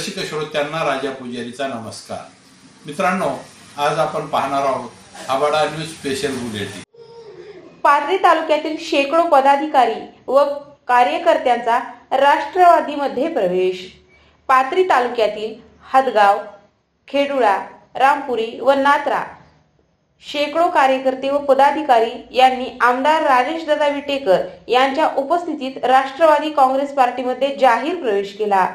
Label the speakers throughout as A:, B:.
A: रसिक श्रोत्यांना राजा पुजारीचा नमस्कार. मित्रांनो, आज आपण पाहणार आहोत आबाडा न्यूज स्पेशल बुलेटिन.
B: पाथरी तालुक्यातील शेकडो पदाधिकारी व कार्यकर्त्यांचा राष्ट्रवादीमध्ये प्रवेश. पाथरी तालुक्यातील हदगाव, खेडुळा, रामपुरी व नात्रा शेकडो कार्यकर्ते व पदाधिकारी यांनी आमदार राजेशदादा विटेकर यांच्या उपस्थितीत राष्ट्रवादी काँग्रेस पार्टीमध्ये जाहीर प्रवेश केला.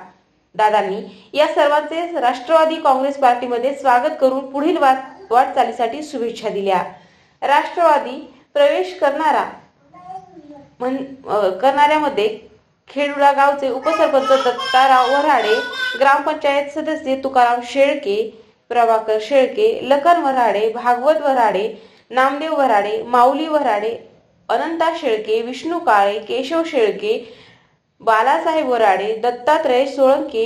B: दादांनी या सर्वांचे राष्ट्रवादी काँग्रेस पार्टीमध्ये स्वागत करून पुढील वाटचालीसाठी शुभेच्छा दिल्या. राष्ट्रवादी प्रवेश करणाऱ्यामध्ये खेडुळा गावचे उपसरपंच दत्ताराव वऱ्हाडे, ग्रामपंचायत सदस्य तुकाराम शेळके, प्रभाकर शेळके, लखन वऱ्हाडे, भागवत वऱ्हाडे, नामदेव वऱ्हाडे, माऊली वऱ्हाडे, अनंता शेळके, विष्णू काळे, केशव शेळके, बालासाहेब वऱ्हाडे, दत्तात्रय सोळंके,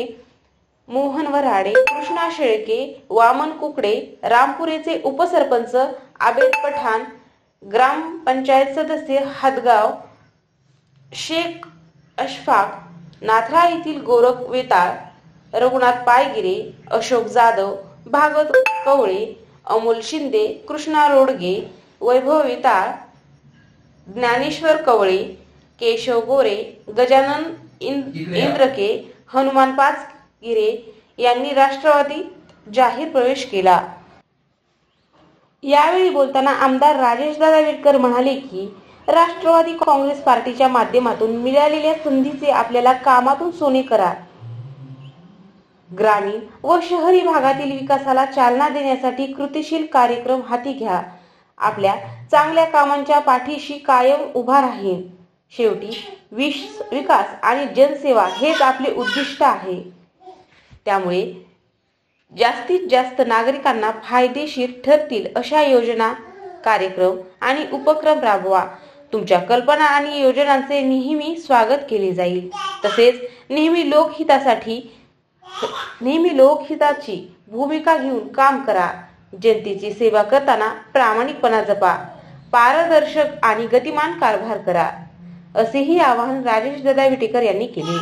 B: मोहन वऱ्हाडे, कृष्णा शेळके, वामन कुकडे, रामपुरेचे उपसरपंच आबेद पठाण, ग्रामपंचायत सदस्य हदगाव, शेख अशफाक, नाथरा येथील गोरख वेताळ, रघुनाथ पायगिरे, अशोक जाधव, भागवत कवळे, अमोल शिंदे, कृष्णा रोडगे, वैभव वेताळ, ज्ञानेश्वर कवळे, केशव गोरे, गजानन इंद्रके, हनुमान पाचगिरे यांनी राष्ट्रवादी जाहीर प्रवेश केला. यावेळी बोलताना आमदार राजेशदादा विटेकर म्हणाले की राष्ट्रवादी काँग्रेस पार्टीच्या माध्यमातून मिळालेल्या संधीचे आपल्याला कामातून सोने करा. ग्रामीण व शहरी भागातील विकासाला चालना देण्यासाठी कृतिशील कार्यक्रम हाती घ्या. आपल्या चांगल्या कामांच्या पाठीशी कायम उभा राहील. शेवटी विकास आणि जनसेवा हेच आपले उद्दिष्ट आहे. त्यामुळे जास्तीत जास्त नागरिकांना फायदेशीर ठरतील अशा योजना, कार्यक्रम आणि उपक्रम राबवा. तुमच्या कल्पना आणि योजनांचे नेहमी स्वागत केले जाईल. तसेच नेहमी लोकहिताची भूमिका घेऊन काम करा. जनतेची सेवा करताना प्रामाणिकपणा जपा. पारदर्शक आणि गतिमान कारभार करा, असेही आवाहन राजेशदादा विटेकर यांनी केले.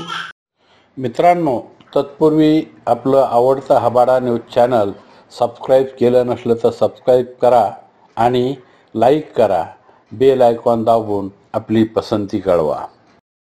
A: मित्रांनो, तत्पूर्वी आपलं आवडतं आबाडा न्यूज चॅनल सबस्क्राईब केलं नसलं तर सबस्क्राईब करा आणि लाईक करा. बेल आयकॉन दाबून आपली पसंती कळवा.